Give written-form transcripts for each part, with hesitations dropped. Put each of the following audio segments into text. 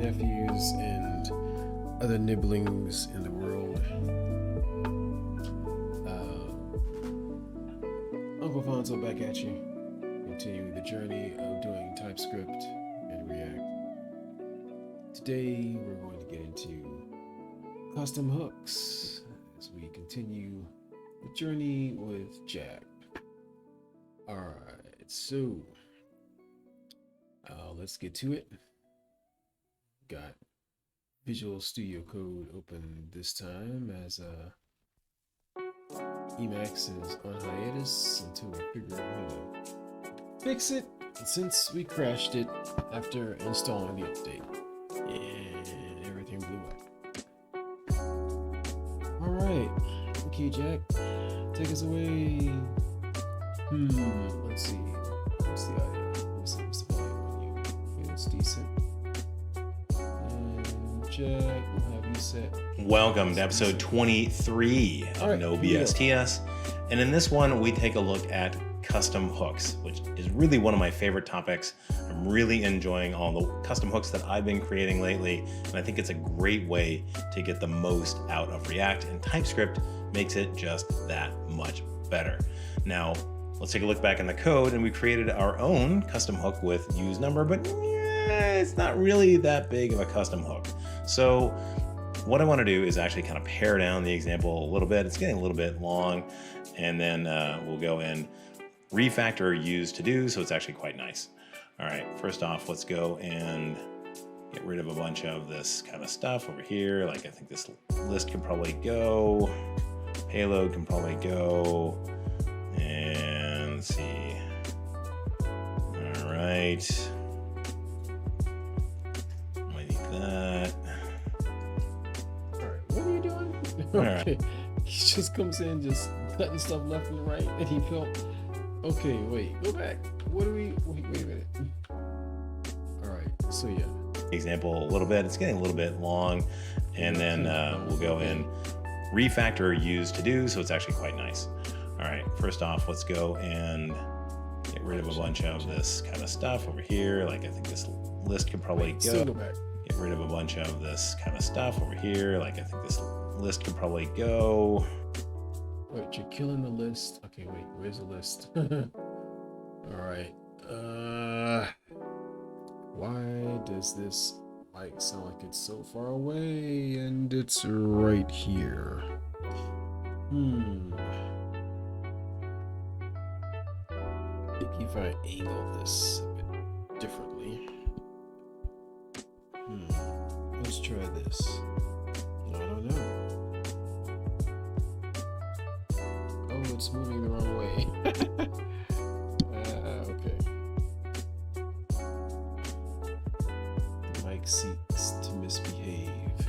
nephews, and other nibblings in the world. Uncle Fonzo back at you. Continuing the journey of doing TypeScript and React. Today we're going to get into custom hooks as we continue the journey with Jack. Alright, so let's get to it. Got Visual Studio Code open this time as Emacs is on hiatus until we figure out how to fix it, since we crashed it after installing the update and everything blew up. Alright, okay Jack, take us away. Let's see, what's the audio? What's the volume on you? Okay, that's decent. And Jack, we'll have you set. Welcome to episode 23 of No BSTS. And in this one, we take a look at custom hooks, which is really one of my favorite topics. I'm really enjoying all the custom hooks that I've been creating lately. And I think it's a great way to get the most out of React, and TypeScript makes it just that much better. Now, let's take a look back in the code, and we created our own custom hook with use number, but it's not really that big of a custom hook. So what I want to do is actually kind of pare down the example a little bit. It's getting a little bit long, and then we'll go in refactor use to do, so it's actually quite nice. All right, first off, let's go and get rid of a bunch of this kind of stuff over here. Like I think this list can probably go, payload can probably go, and let's see. All right, might need that. What are you doing? Okay. He just comes in, just cutting stuff left and right, and he felt. Okay, wait, go back. What do we? Wait a minute. All right, so yeah. Example a little bit. It's getting a little bit long, and then we'll go in refactor use to do, so it's actually quite nice. All right, first off, let's go and get rid of a bunch of this kind of stuff over here. Like I think this list can probably go. Back. Get rid of a bunch of this kind of stuff over here. Like I think this list can probably go. Wait, you're killing the list. Okay, wait, where's the list? All right. Why does this mic sound like it's so far away and it's right here? Maybe if I angle this a bit differently. Let's try this. I don't know. Oh, it's moving the wrong way. Okay. The mic seeks to misbehave.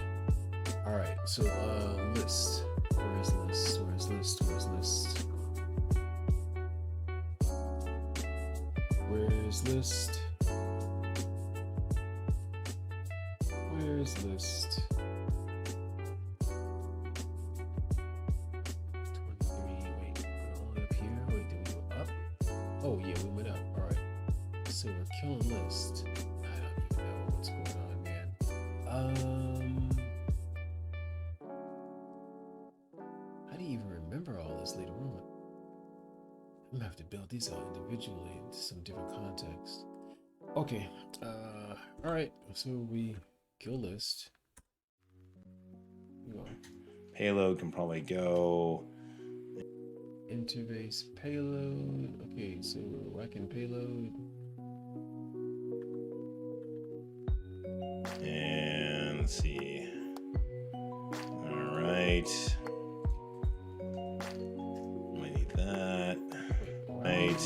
Alright, so list. Where's list? Where's list? Where's list? Where's list? Where's list? 23, wait, all the way up here? Wait, did we go up? Oh yeah, we went up, alright. So we're killing list. I don't even know what's going on, man. How do you even remember all this later on? I'm gonna have to build these out individually into some different context. Okay, alright, so we kill list. Payload can probably go. Interbase payload. Okay, so we're whacking payload. And let's see. All right. Might need that. Right.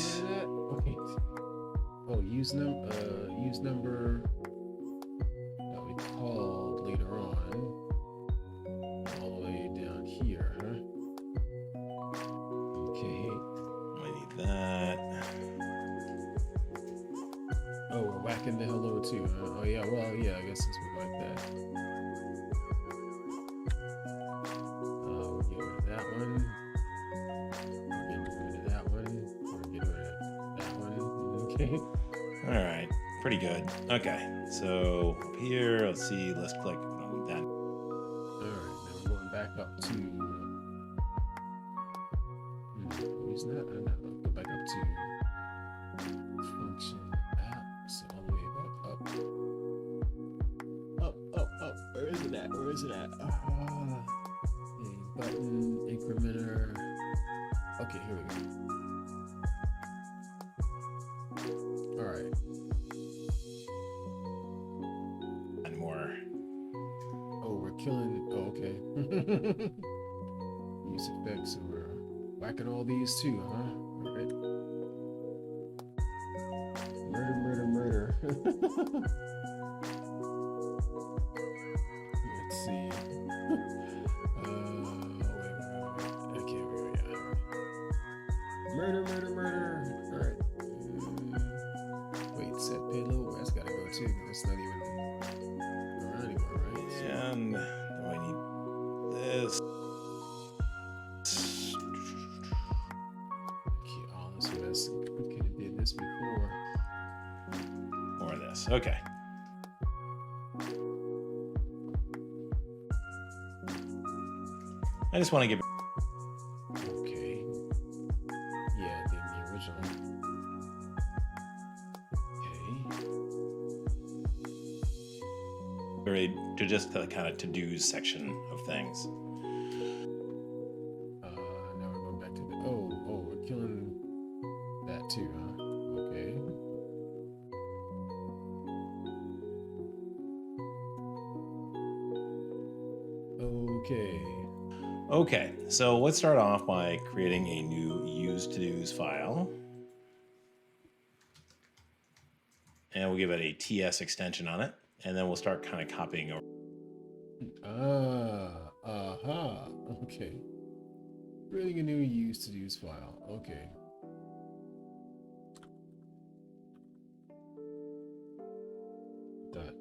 Okay. Oh, use number that we called later on. All the way down here, huh? Okay. Might need that. Oh, we're whacking the hello too. Oh yeah, well yeah, I guess it's like that. We'll get rid of that one. We'll get rid of that one. We'll get rid of that one. Okay. All right. pretty good. Okay, so up here, let's see, let's click on that. All right, now we're going back up to. Use that. Go back up to function app. So all the way back up. Up. Where is it at? Button incrementer. Okay, here we go. All right. And more. Oh, we're killing. Oh, okay. Use effects, and we're whacking all these too, huh? All right. Murder. Let's see. Wait. Okay, we go. Yeah. Murder. All right. Wait, set payload. That's gotta go too. That's not even around anymore, right? And do I need this? Okay, all this mess. We could have did this before. More of this. Okay. I just want to give. Okay. Yeah, the original. Okay. To just the kind of to-dos section of things. Now we're going back to the. Oh, we're killing that too, huh? Okay. Okay, so let's start off by creating a new use to-dos file. And we'll give it a TS extension on it. And then we'll start kind of copying over. Okay. Creating a new use to-dos file. Okay.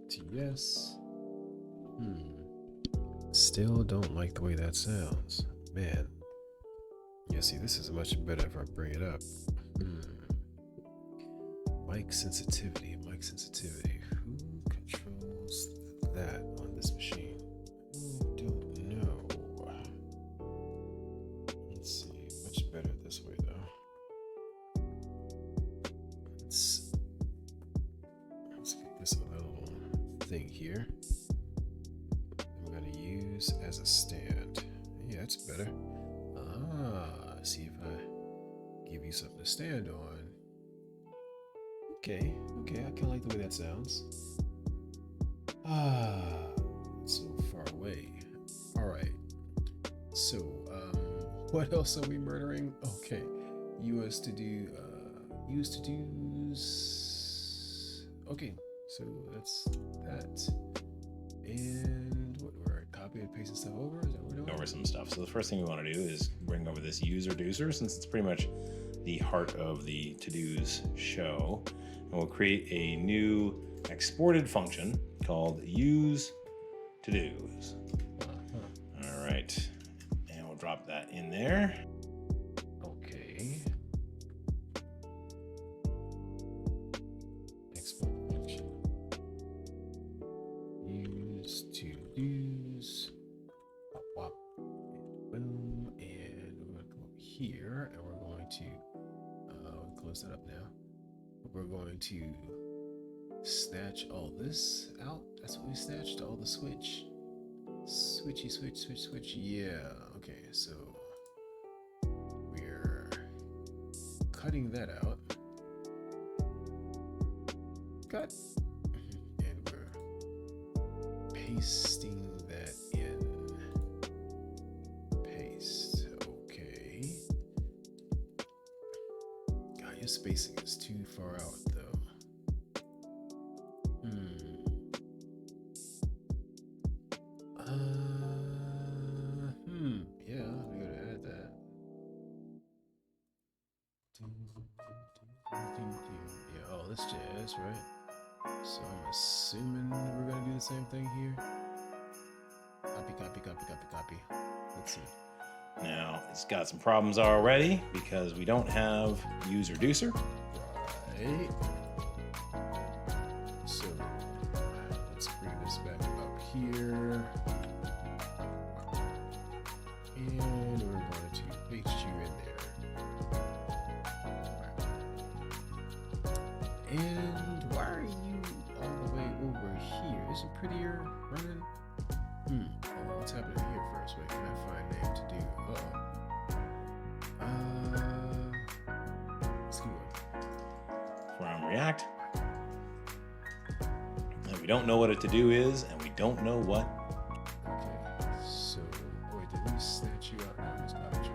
.ts. Still don't like the way that sounds. Man. Yeah, see, this is much better if I bring it up. Mic sensitivity. Who controls that on this machine? I don't know. Let's see. Much better this way, though. Let's get this little thing here. We're going to use as a stand. Yeah, that's better. See if I give you something to stand on. Okay, I kind of like the way that sounds. So far away. All right. So, what else are we murdering? Okay, use to do's. Okay, so that's that. And what we're copying and pasting stuff over? Is that what we're doing? Over some stuff. So the first thing we want to do is bring over this user-doer, since it's pretty much the heart of the to-dos show. And we'll create a new exported function called use to-dos. All right. And we'll drop that in there. Okay. Export function. Use to-dos. Wop. Boom. And we're going to come over here and we're going to close that up now. We're going to snatch all this out. That's what we snatched, all the switch. Switch. Yeah, okay, so we're cutting that out. Cut. And we're pasting that in. Paste. Okay. God, your spacing is too far out though. Yeah, we gotta add that. Yeah, all this jazz, right? So I'm assuming we're gonna do the same thing here. Copy. Let's see. Now, it's got some problems already because we don't have user-doer. Right. And why are you all the way over here? Isn't prettier running? What's happening here first? Wait, can I find a name to do? Let's keep going. From React. And we don't know what a to-do is, and we don't know what. Okay, so wait, did we snatch you out? No, it's not true.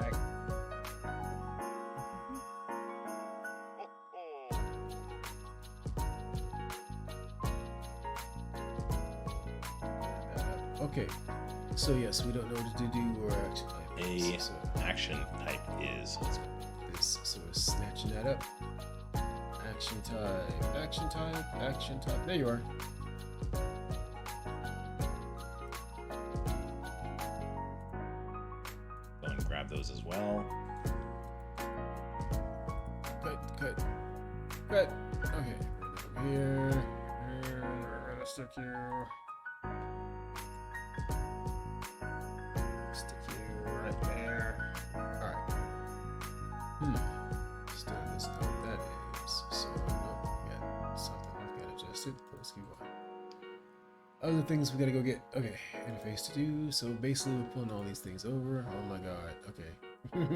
Whack. Okay, so yes, we don't know what to do or action type. Action type is. This, so we're snatching that up. Action type, action type, action type. There you are. Go and grab those as well. Cut. Okay, over here. We're gonna stick you. Stick you right there. Alright. Still doesn't know what that is. So, nope, we got something we've got adjusted. Let's keep going. Other things we gotta go get. Okay, interface to do. So basically, we're pulling all these things over. Oh my god. Okay. Let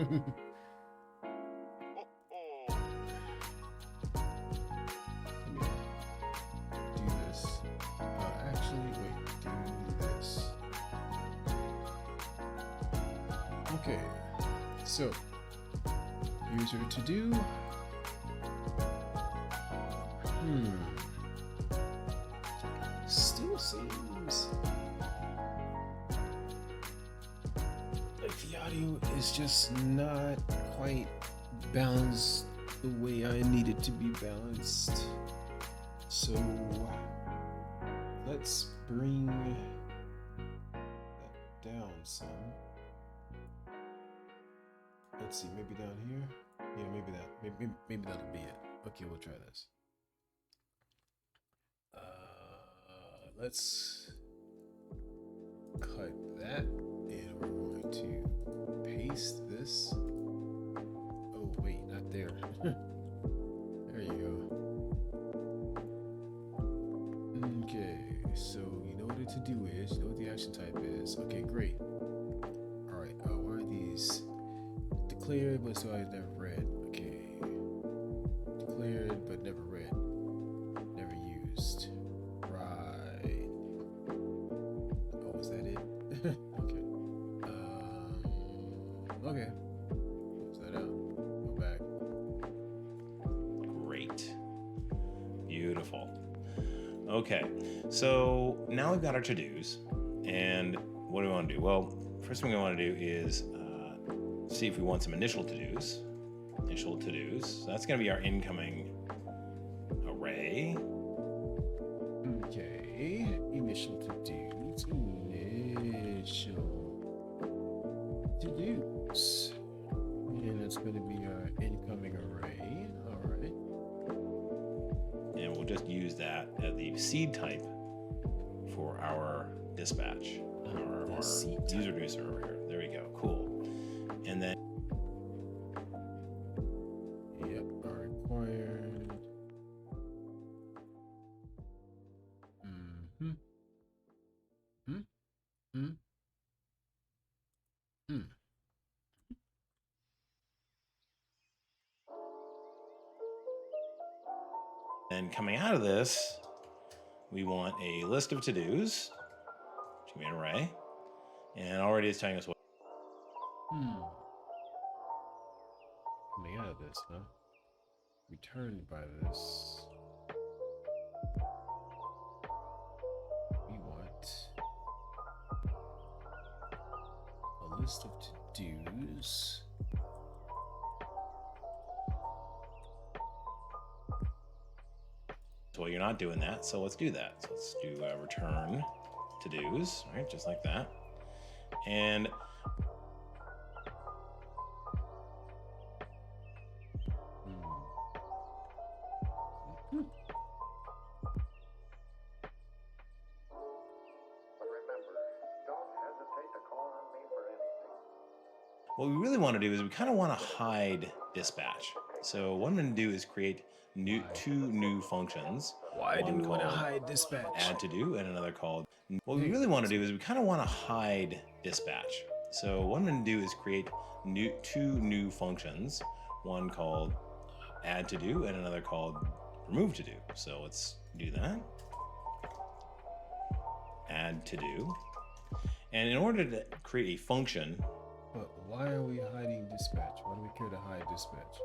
me do this. Actually, wait. Do this. Okay. So here's your to do. Still seems like the audio is just not quite balanced the way I need it to be balanced. So let's bring that down some. Let's see, maybe down here. Yeah, maybe that'll be it. Okay, we'll try this. Let's cut that, and we're going to paste this. Oh wait, not there. There you go. Okay, so you know what the to do is, you know what the action type is. Okay, great. All right. Why are these declared but so I never read? Okay, declared but never read, never used. Was that it? Okay. Okay. Close that out. Go back. Great. Beautiful. Okay. So now we've got our to-dos. And what do we want to do? Well, first thing we want to do is see if we want some initial to-dos. Initial to-dos. So that's going to be our incoming array. Okay. Initial to-dos. To-dos. And it's going to be our incoming array. All right. And we'll just use that as the seed type for our dispatch. Our user reducer over here. There we go. Cool. And then our required. Then coming out of this, we want a list of to-dos, which can be an array, and already it's telling us what. Coming out of this, huh? Returned by this. We want a list of to-dos. Well, you're not doing that, so let's do that. So let's do return to-dos, right? Just like that. And But remember, What we really want to do is we kind of want to hide dispatch. So what I'm going to do is create two new functions. Why do One we want to called hide dispatch? add to do and another called. What we really want to do is we kind of want to hide dispatch. So what I'm going to do is create two new functions. One called add to do and another called remove to do. So let's do that. Add to do. And in order to create a function. But why are we hiding dispatch? Why do we care to hide dispatch?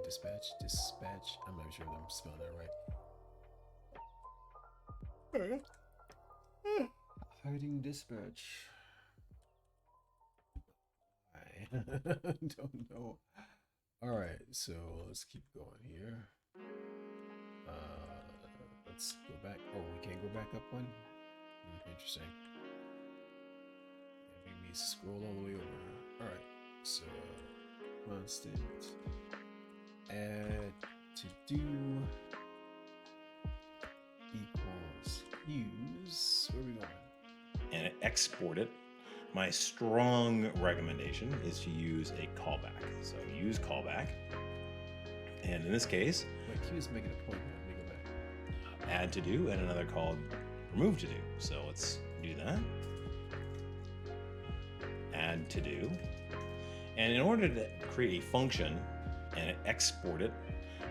Dispatch. Dispatch. I'm not sure if I'm spelling that right. Hiding dispatch. I don't know. All right, so let's keep going here. Let's go back. Oh, we can't go back up one. Interesting. Maybe we scroll all the way over. All right, so constant add to do equals use. Where are we going? And export it. My strong recommendation is to use a callback. So use callback. And in this case, wait, can you just make it a point? Let me go back. Add to do and another called remove to do. So let's do that. Add to do. And in order to create a function and export it,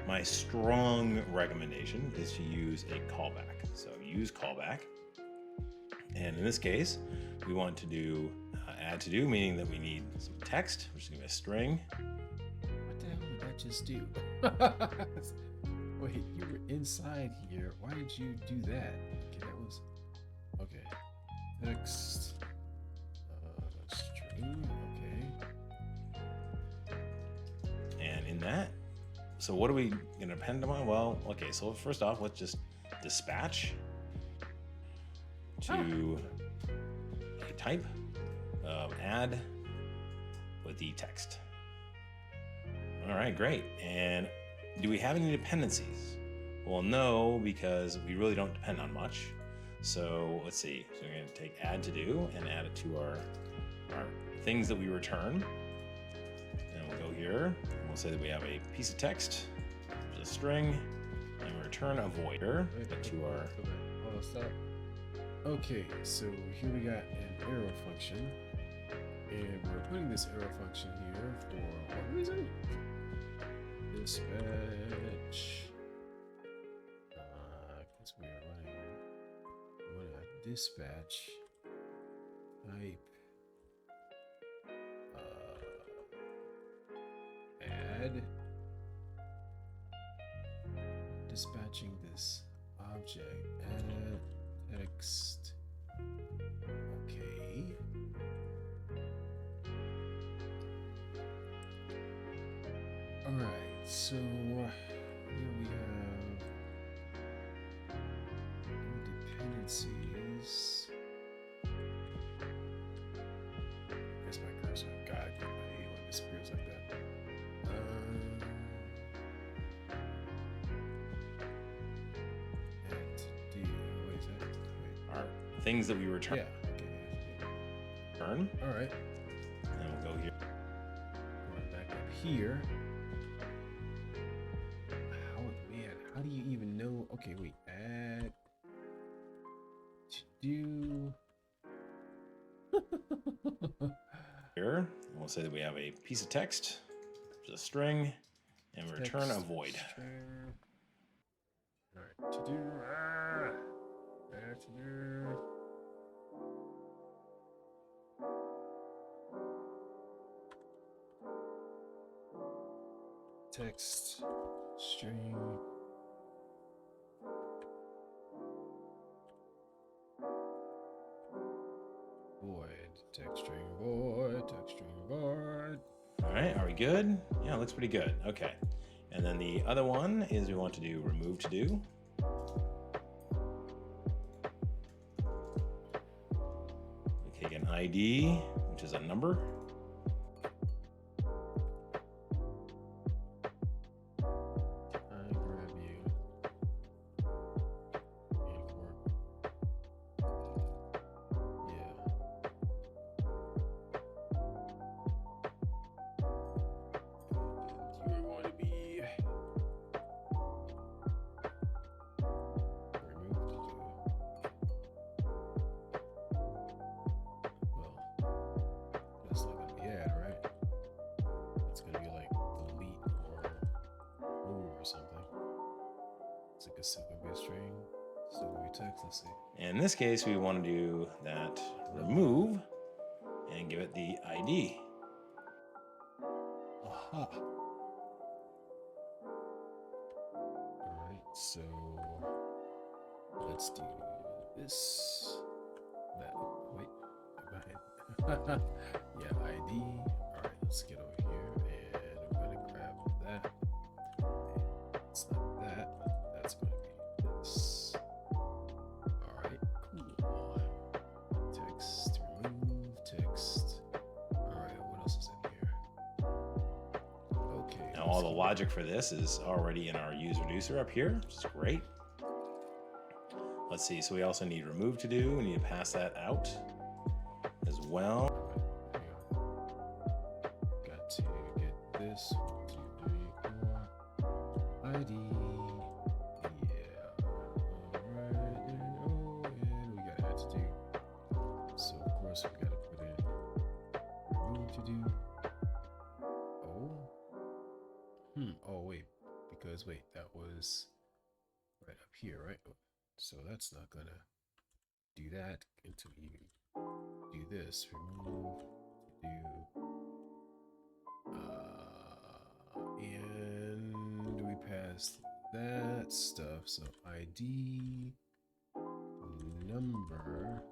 my strong recommendation is to use a callback. So use callback. And in this case, we want to do add to do, meaning that we need some text, which is going to be a string. What the hell did that just do? Wait, you were inside here. Why did you do that? Okay, that was... Okay. Text. String. Okay. And in that, so what are we going to append them on? Well, okay, so first off, let's just dispatch to a type of add with the text. All right, great. And do we have any dependencies? Well, no, because we really don't depend on much. So let's see. So we're going to take add to do and add it to our things that we return. And we'll go here and we'll say that we have a piece of text, a string, and we return a void to our. Hold on, stop. Okay, so here we got an arrow function, and we're putting this arrow function here for what reason? Dispatch. Because we are running a dispatch type add dispatching this object add text. Okay. All right, so here we have dependencies. There's my cursor. God, I hate when it disappears like that. Add to do. What is that? Wait. Our things that we return. Yeah. Okay. Return. All right. And we'll go here. Going back up here. How do you even know? Okay, wait. Add to do. Here, and we'll say that we have a piece of text, a string, and we return a void. All right. To do. Add to do. Text string. Void, text string void, text string void. All right, are we good? Yeah, it looks pretty good. Okay. And then the other one is we want to do remove to do. We take an ID, which is a number. Let's see. In this case, we want to do that remove and give it the ID. Aha. All right, so let's do this. That. Wait, behind. Yeah, ID. All right, let's get over here and we're gonna grab that. It's not that. That's gonna be this. All right, cool. Text, remove text. All right, what else is in here? Okay. Now all the logic for this is already in our use reducer up here, which is great. Let's see, so we also need remove to do. We need to pass that out as well. Got to get this. 1, 2, 3, 4. ID. Yeah. Alright, and we gotta add to do. So of course we gotta put in remove to do. Oh. Oh wait. Because wait, that was right up here, right? So that's not gonna do that until you do this. Remove to do. And we passed that stuff. So ID number.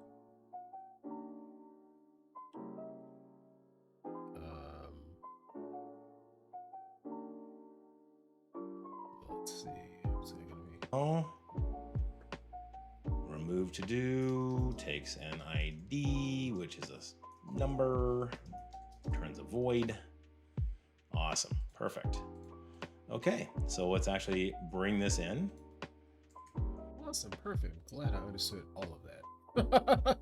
Let's see. What's it gonna be? Oh. Remove to do takes an ID, which is a number, returns a void. Awesome, perfect. Okay, so let's actually bring this in. Awesome, perfect. Glad I understood all of that.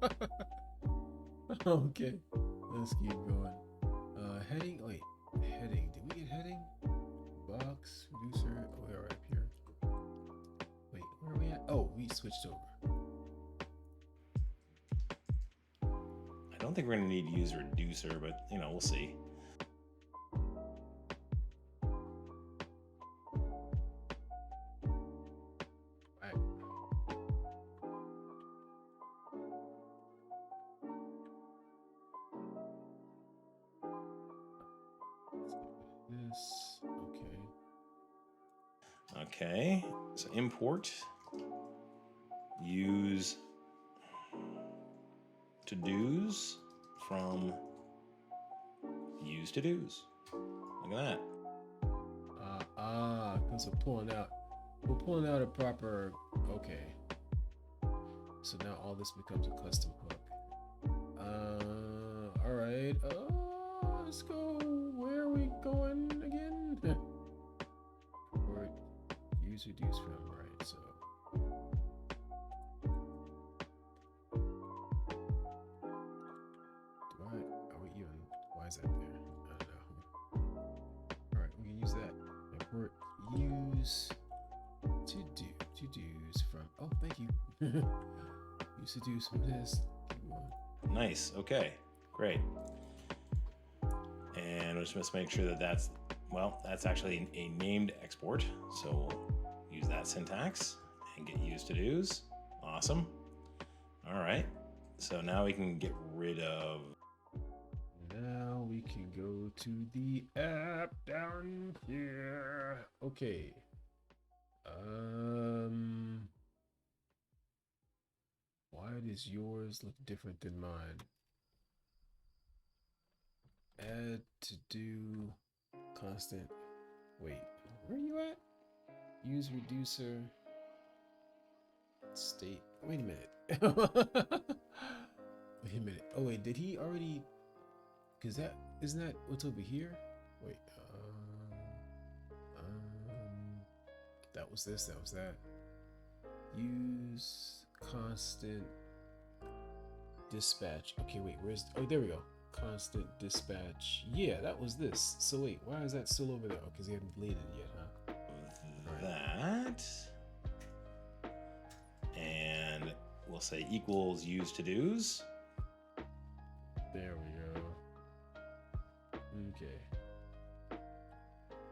Okay, let's keep going. Heading. Wait, heading. Did we get heading? Box reducer. Oh, we are up here. Wait, where are we at? Oh, we switched over. I don't think we're gonna need use reducer, but you know, we'll see. Right. This. Okay. Okay, so import, use to-dos from use to-dos. Look at that. Because we're pulling out a proper, okay. So now all this becomes a custom hook. All right. Let's go. Where are we going again? Or use reduce from, right? So. Are we even? Why is that there? I don't know. All right, we can use that. Import use to do's from. Oh, thank you. Use to do's from this. Nice. Okay. Great. And let's just make sure that that's actually a named export. So we'll use that syntax and get used to do's. Awesome. All right. So now we can get rid of. Now we can go to the app down here. Okay. Why does yours look different than mine? Add to do constant. Wait, where are you at? Use reducer. State. Wait a minute. Wait a minute. Oh wait, did he already? Cause that isn't that what's over here? Wait. That was this. That was that. Use constant dispatch. Okay, wait. Where's? Oh, there we go. Constant dispatch. Yeah, that was this. So wait, why is that still over there? Oh, because he hadn't deleted it yet, huh? That. And we'll say equals use to do's. There we go. Okay.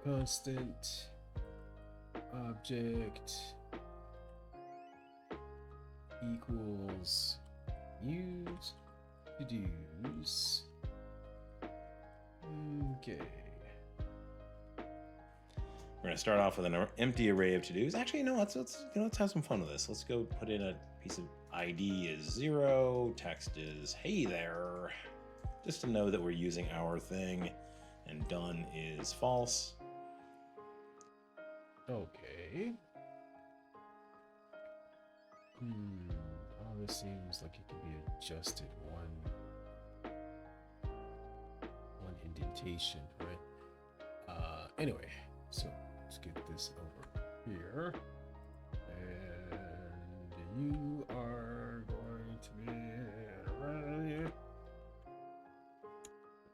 Constant object equals use to-dos. Okay. We're gonna start off with an empty array of to-dos. Actually, no, let's have some fun with this. Let's go put in a piece of ID is 0, text is hey there, just to know that we're using our thing, and done is false. Okay. All this seems like it can be adjusted one indentation, right? Anyway, so let's get this over here. And you are going to be array.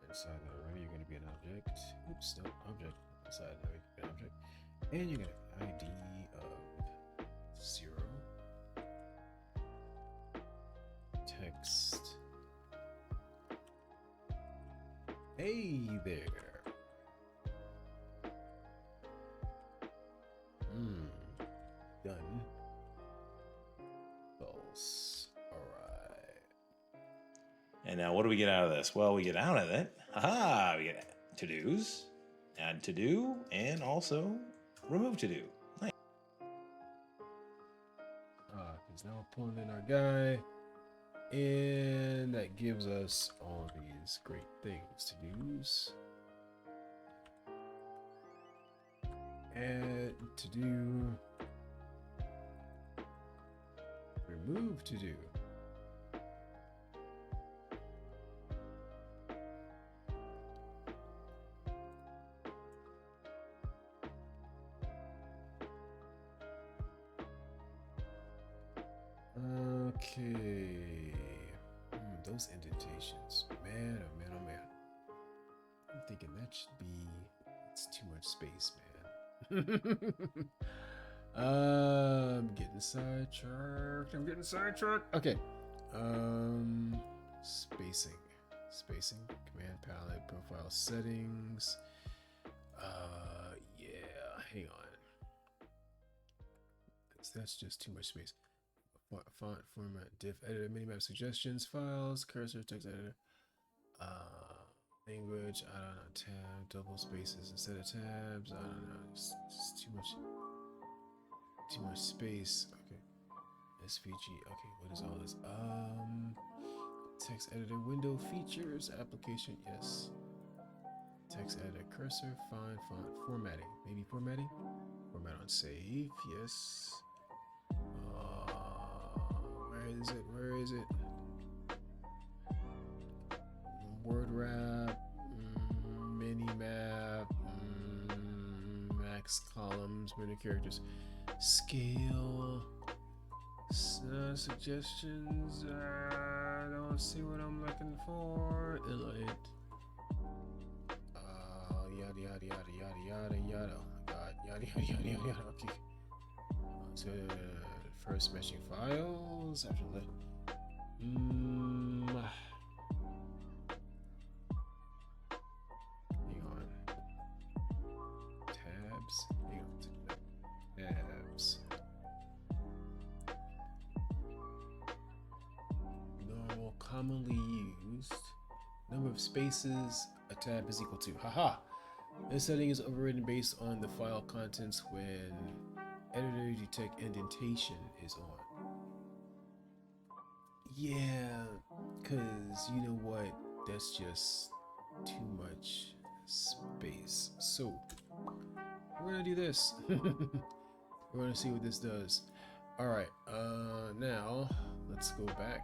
Inside the array, you're going to be an object. Oops, no, object. Inside the array, an object. And you're going to have ID of 0. Text. Hey there. Done. False. Alright. And now what do we get out of this? Well, we get out of it. Haha, we get to-dos, add to-do, and also remove to-do. Nice. Because now we're pulling in our guy. And that gives us all these great things. To-dos. Add to-do. Remove to-do. Okay. Those indentations. Man, oh man, oh man. I'm thinking that should be... It's too much space, man. I'm getting sidetracked. Okay. Spacing. Command palette. Profile settings. Yeah. Hang on. Because that's just too much space. Font format, diff editor, minimap suggestions, files, cursor, text editor, language, I don't know, tab, double spaces instead of tabs, I don't know, it's too much space. Okay, SVG. Okay, what is all this? Text editor, window features, application, yes. Text editor, cursor, fine, font, formatting, maybe formatting, format on save, yes. Where is it? Word wrap, mini map, max columns, many characters, scale, suggestions. I don't see what I'm looking for. Inlet. Yada yada yada yada yada yada. God, yada yada yada yada. Okay. So first meshing files after that. Hang on. Tabs. Tabs. Normal, commonly used. Number of spaces a tab is equal to. Haha. This setting is overridden based on the file contents when editor detect indentation is on. Yeah, because you know what? That's just too much space. So, we're gonna do this. We're gonna see what this does. Alright, now, let's go back.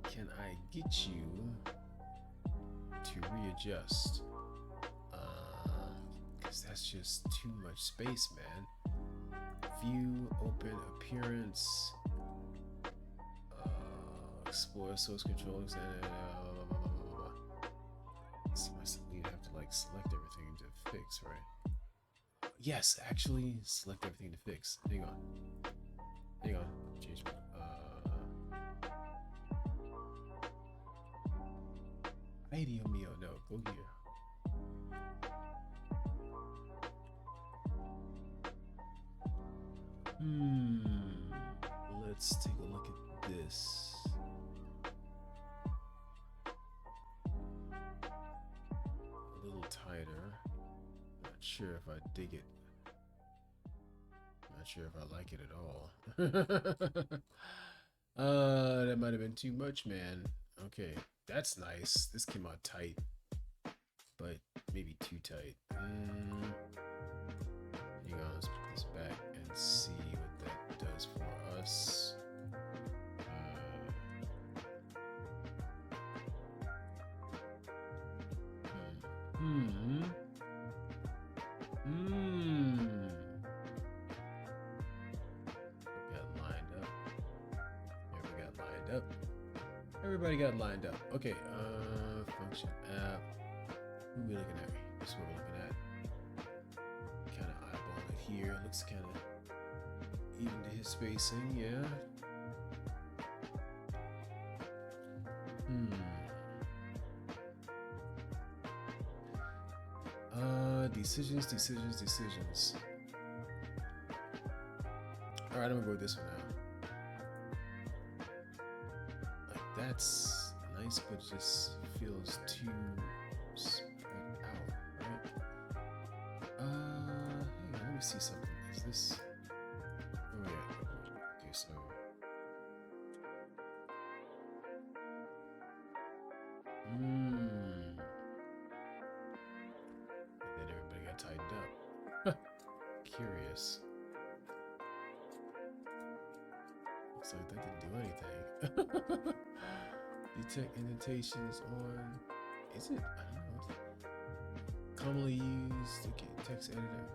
Can I get you to readjust? Because that's just too much space, man. View, open, appearance, explore, source control, you'd have to like select everything to fix, right? Yes, actually select everything to fix. Hang on. Change my Ay, Dios mío, no, go here. let's take a look at this. A little tighter. Not sure if I dig it. Not sure if I like it at all. That might have been too much, man. Okay, that's nice. This came out tight, but maybe too tight. Hang on, let's put this back and see what that does for us. Got lined up. Yeah, we got lined up. Everybody got lined up. Okay, function app. Who are we looking at? This is what we're looking at. Kind of eyeball it here. Looks kind of even to his spacing, yeah. Decisions. All right, I'm gonna go with this one now. Like that's nice, but it just feels too spread out, right? Hang on, let me see something. Is this? Oh yeah. Okay, so. And then everybody got tightened up. Curious. Looks like that didn't do anything. Detect indentation is on. Is it? I don't know. Commonly used. Okay, text editor.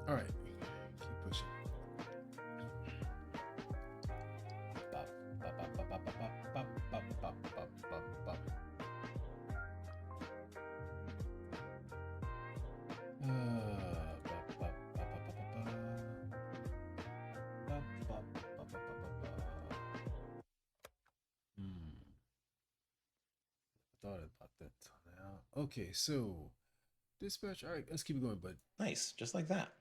All right, keep pushing. Thought about that till now. Okay, so dispatch. All right, let's keep it going, bud. Nice, just like that.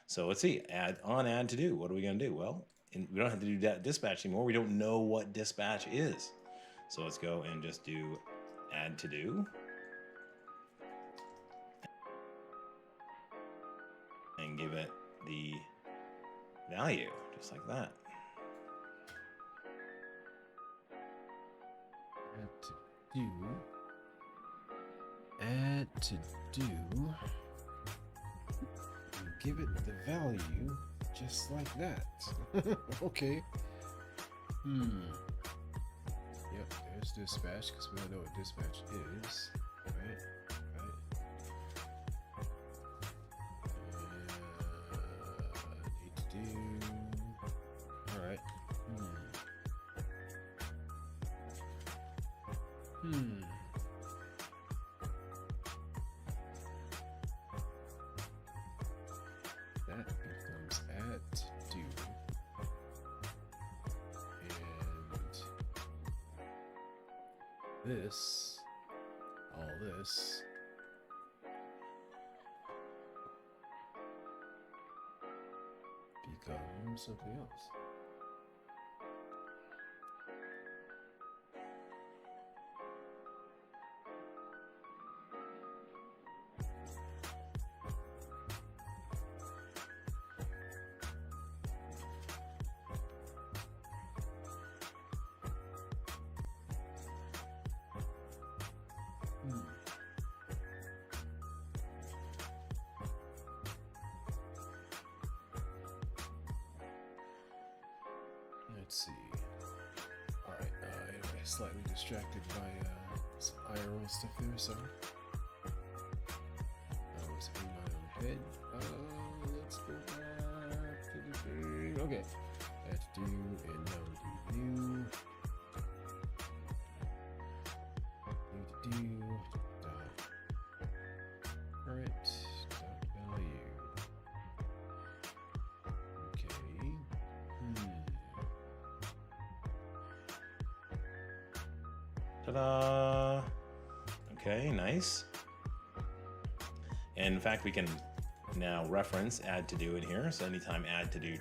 So let's see. Add to do. What are we gonna do? Well, we don't have to do that dispatch anymore. We don't know what dispatch is. So let's go and just do add to do. And give it the value, just like that. Add to do. And give it the value, just like that. Okay. Yep, there's dispatch, because we don't know what dispatch is. Right. Need to do. All right. That becomes add to do. And this, all this, becomes something else. Let's see. All right, anyway, slightly distracted by some IRL stuff there, sorry. I was in my own head. Let's go back to the thing. Okay, add to do, and now we do new. New to do, dot current, dot value. Ta-da! Okay, nice. And in fact, we can now reference add to do in here. So anytime add to do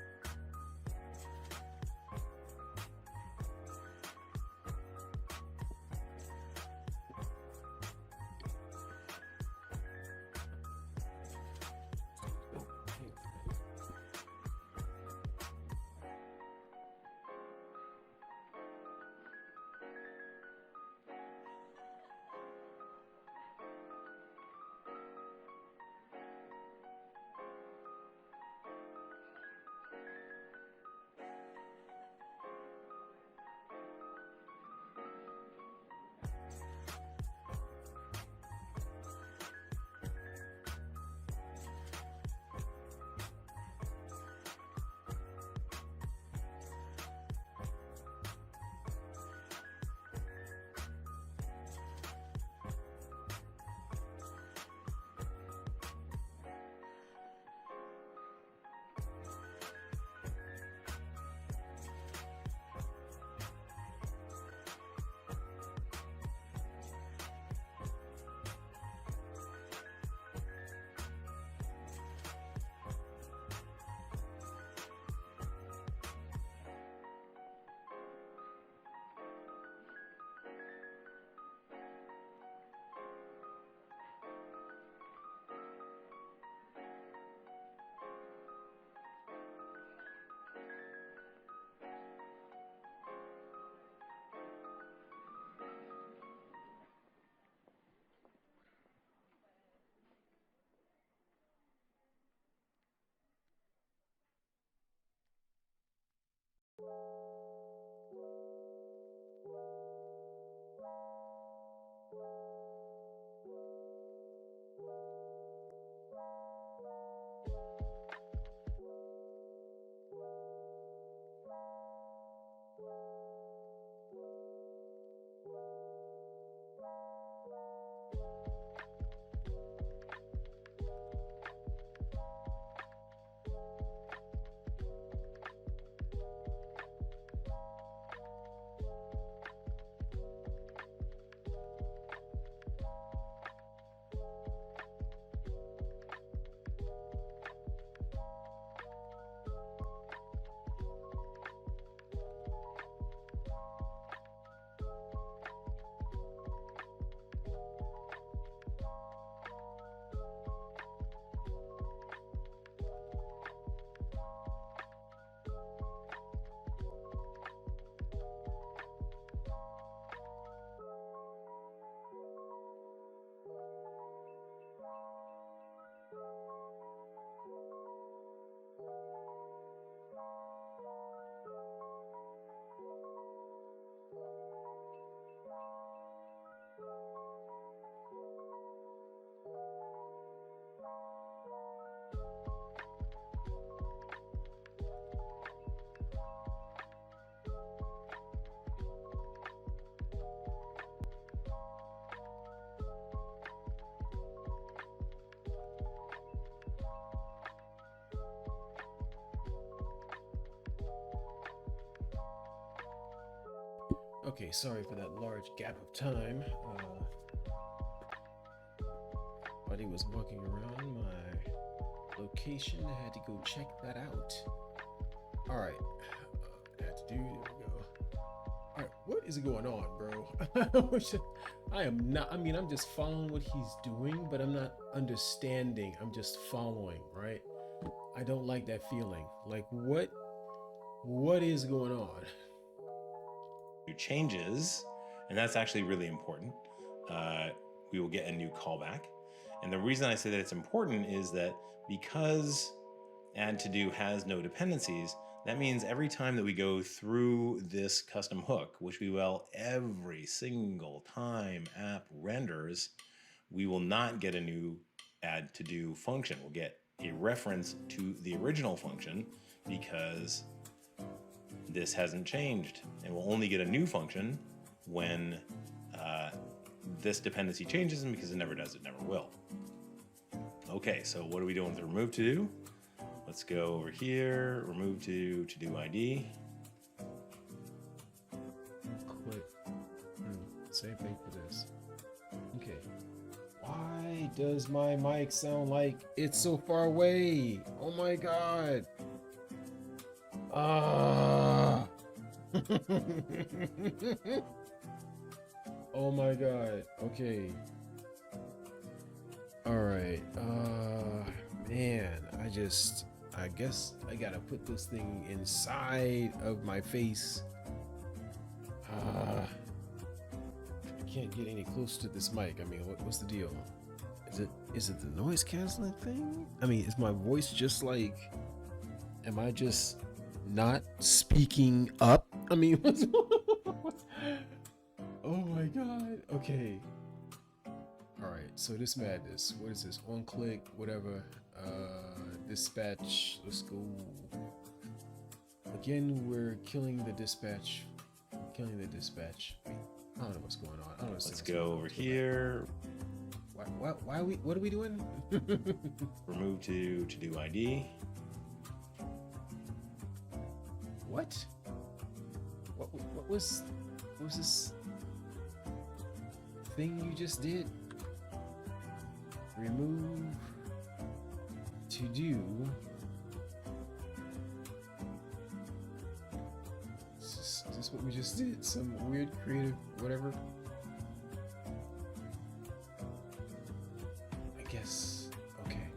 Okay, sorry for that large gap of time. Buddy was walking around my location. I had to go check that out. All right, had to do. There we go. All right, what is going on, bro? I am not. I mean, I'm just following what he's doing, but I'm not understanding. I'm just following, right? I don't like that feeling. Like, what is going on? Changes, and that's actually really important. We will get a new callback. And the reason I say that it's important is that because add to do has no dependencies, that means every time that we go through this custom hook, which we will every single time app renders, we will not get a new add to do function. We'll get a reference to the original function because this hasn't changed, and we'll only get a new function when this dependency changes, and because it never does, it never will. Okay, so what are we doing with the remove to do? Let's go over here, remove to do ID. Click. Same thing for this. Okay. Why does my mic sound like it's so far away? Oh my god. Ah. Oh my god. Okay. All right. Man, I guess I gotta put this thing inside of my face. I can't get any close to this mic. I mean, what's the deal? Is it the noise canceling thing? I mean, is my voice just like, am I just not speaking up? I mean, oh my god. Okay. All right. So this madness. What is this? On click, whatever. Dispatch. Let's go. Again, we're killing the dispatch. Killing the dispatch. Wait, I don't know what's going on. I don't know. Let's go over here. Why are we? What are we doing? Remove to do ID. What? What was this thing you just did? Remove to do. Is this what we just did? Some weird creative whatever? I guess. Okay.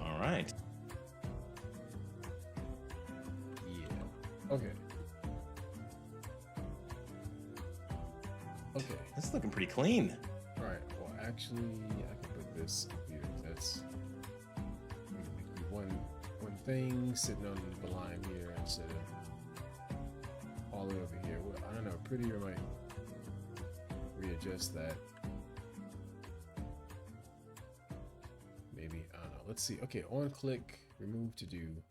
All right. Yeah. Okay. Okay. This is looking pretty clean. All right. Well, actually, I can put this up here. That's one thing sitting on the line here instead of all the way over here. Well, I don't know. Prettier might readjust that. Maybe I don't know. Let's see. Okay. On click, remove to do.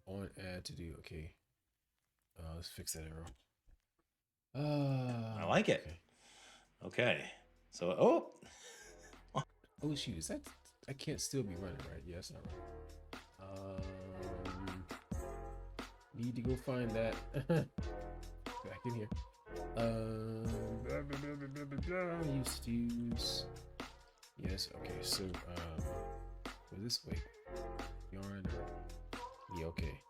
On add to do. Okay. Let's fix that arrow. I like it. Okay. So, oh shoot, is that can't still be running, right? Yeah, that's not right. Need to go find that. Back in here. Used to use. Yes, okay, so was this way? Yarn or yeah, okay.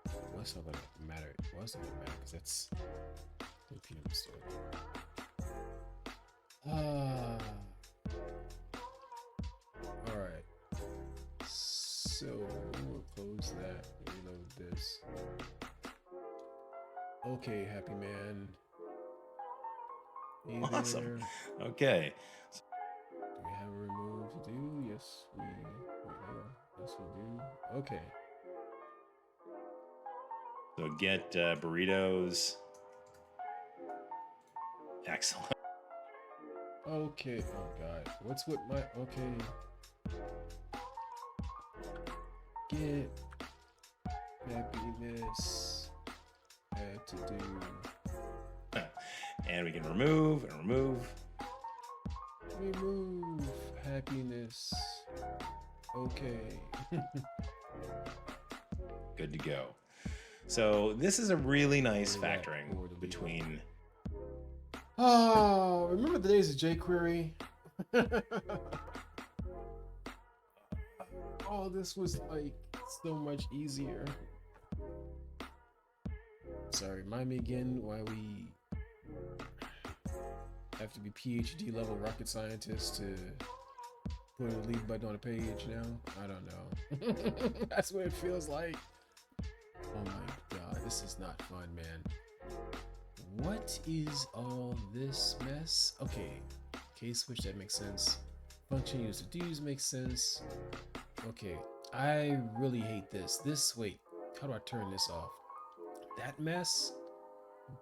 Well, that's not gonna matter. Well, that's not gonna matter because that's the peanut store. Alright. So we'll close that, reload this. Okay, happy man. Hey awesome. there. Okay. Do we have a remove to do? Yes, we do. Yes, we do. Okay. So get burritos. Excellent. Okay. Oh god. What's with my okay? Get happiness. Had to do. And we can remove and remove. Remove happiness. Okay. Good to go. So this is a really nice factoring between. Oh, remember the days of jQuery? Oh, this was like so much easier. Sorry, remind me again why we have to be PhD level rocket scientists to put a leave button on a page now? I don't know. That's what it feels like. Oh my god, this is not fun, man. What is all this mess? Okay, case switch, that makes sense. Function use to do's makes sense. Okay, I really hate this. Wait, how do I turn this off? That mess?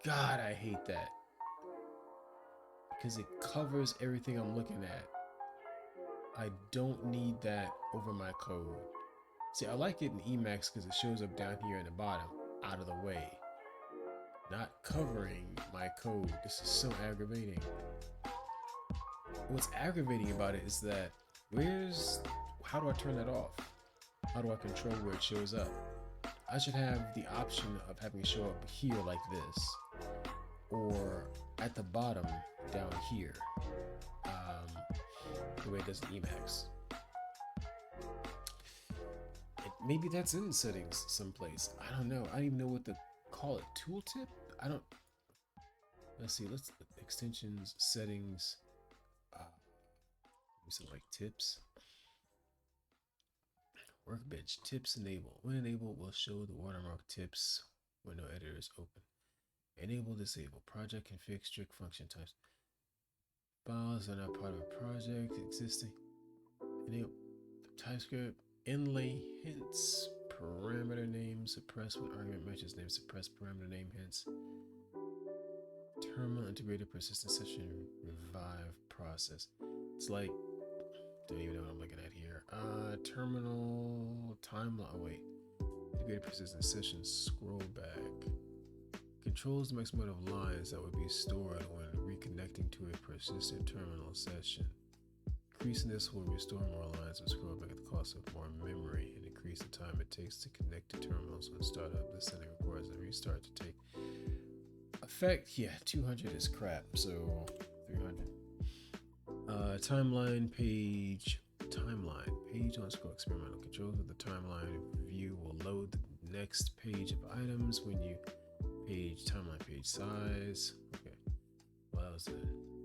God, I hate that. Because it covers everything I'm looking at. I don't need that over my code. See, I like it in Emacs because it shows up down here in the bottom, out of the way. Not covering my code. This is so aggravating. What's aggravating about it is that how do I turn that off? How do I control where it shows up? I should have the option of having it show up here like this, or at the bottom down here, the way it does in Emacs. Maybe that's in settings someplace. I don't know. I don't even know what to call it. Tooltip? I don't. Let's see. Let's extensions, settings. Something like tips. Workbench tips enable. When enabled, will show the watermark tips when no editor is open. Enable, disable. Project config strict function types. Files are not part of a project existing. Enable TypeScript. Inlay hints. Parameter name suppress when argument matches name suppress parameter name hints. Terminal integrated persistent session revive process. It's like, don't even know what I'm looking at here. Terminal timeline. Oh wait, integrated persistent session. Scroll back. Controls the maximum amount of lines that would be stored when reconnecting to a persistent terminal session. Increasing this will restore more lines and scroll back at the cost of more memory and increase the time it takes to connect to terminals when startup. This setting requires a restart to take effect. Yeah, 200 is crap, so 300. Timeline page on scroll experimental controls of the timeline view will load the next page of items when you timeline page size. Okay, well, that was the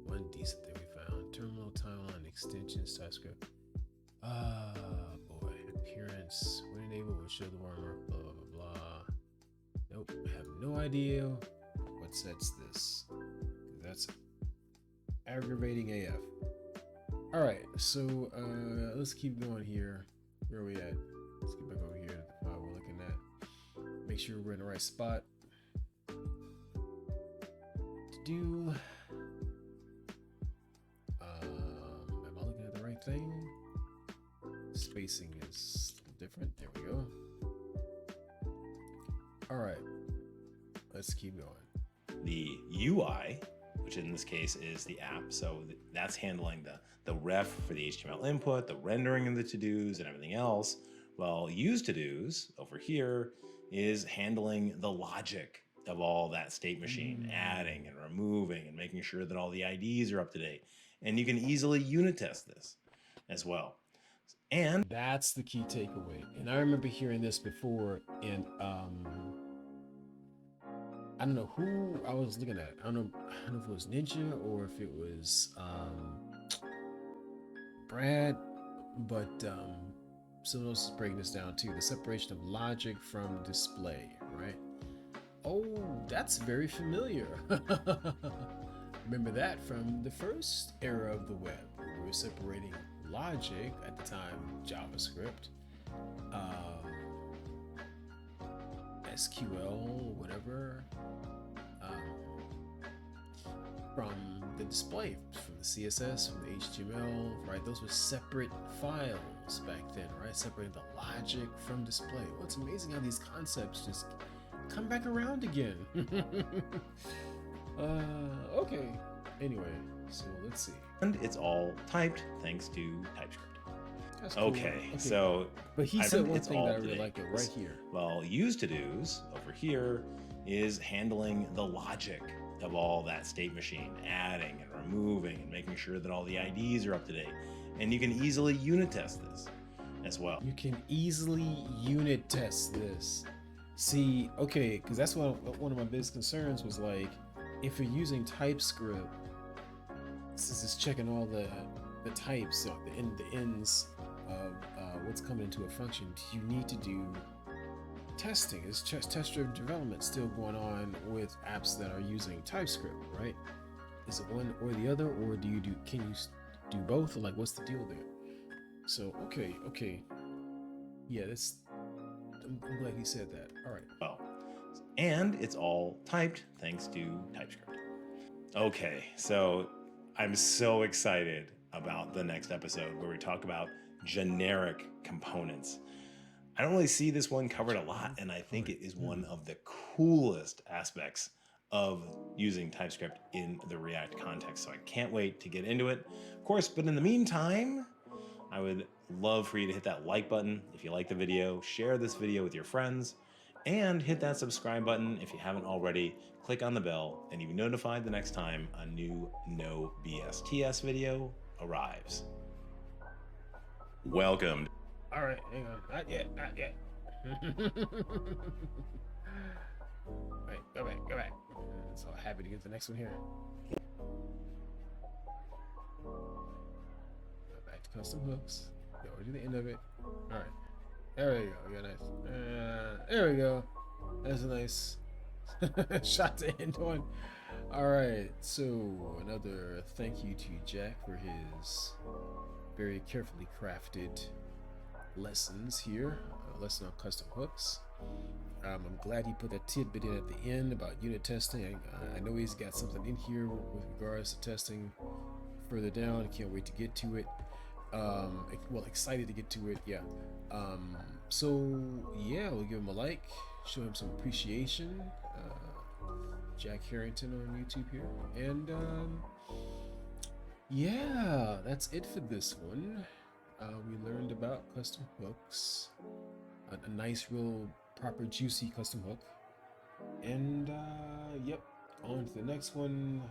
one decent thing we found. Terminal timeline extensions TypeScript. Boy, appearance when enabled will show the watermark. Blah blah blah blah. Nope, I have no idea what sets this. That's aggravating AF. All right, so let's keep going here. Where are we at? Let's get back over here to the file we're looking at. Make sure we're in the right spot. To do. Am I looking at the right thing? Spacing is different. There we go. All right, let's keep going. The UI, which in this case is the app, so that's handling the ref for the HTML input, the rendering of the to-dos and everything else. Well, use to-dos over here is handling the logic of all that state machine, adding and removing and making sure that all the IDs are up to date. And you can easily unit test this as well. And that's the key takeaway. And I remember hearing this before, and I don't know who I was looking at. I don't know if it was Ninja or if it was Brad, but someone else is breaking this down too. The separation of logic from display, right? Oh, that's very familiar. Remember that from the first era of the web. We were separating logic at the time, JavaScript, SQL, whatever, from the display, from the CSS, from the HTML, right? Those were separate files back then, right? Separating the logic from display. Well, it's amazing how these concepts just come back around again. Okay. Anyway, so let's see. And it's all typed thanks to TypeScript. That's cool. Okay, so but he said one thing that I really like it right here. Well, use to-dos over here is handling the logic of all that state machine, adding and removing and making sure that all the IDs are up to date. And you can easily unit test this as well. You can easily unit test this. See, okay, because that's one of my biggest concerns was like, if you're using TypeScript, since it's checking all the types, so the ends of what's coming into a function, you need to do testing. Is test-driven development still going on with apps that are using TypeScript, right? Is it one or the other, or can you do both, or like what's the deal there? So okay, yeah, I'm glad he said that. All right. Well, and it's all typed thanks to TypeScript. Okay, so I'm so excited about the next episode where we talk about generic components. I don't really see this one covered a lot, and I think it is one of the coolest aspects of using TypeScript in the React context. So I can't wait to get into it, of course. But in the meantime, I would love for you to hit that like button if you like the video, share this video with your friends, And hit that subscribe button if you haven't already. Click on the bell and you'll be notified the next time a new No BSTS video arrives. Welcome. All right, hang on. Not yet. Not yet. Wait, go back. So happy to get the next one here. Go back to custom hooks. Go to the end of it. All right. There we go. Yeah, nice. There we go. That's a nice shot to end on. All right. So another thank you to Jack for his very carefully crafted lessons here. Lesson on custom hooks. I'm glad he put that tidbit in at the end about unit testing. I know he's got something in here with regards to testing further down. Can't wait to get to it. Well, excited to get to it. Yeah. So yeah, we'll give him a like, show him some appreciation. Jack Harrington on YouTube here, and yeah, that's it for this one. We learned about custom hooks, a nice, real, proper, juicy custom hook, and yep, on to the next one.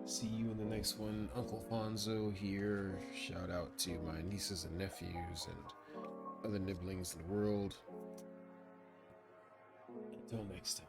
See you in the next one. Uncle Fonzo here. Shout out to my nieces and nephews and other nibblings in the world. Until next time.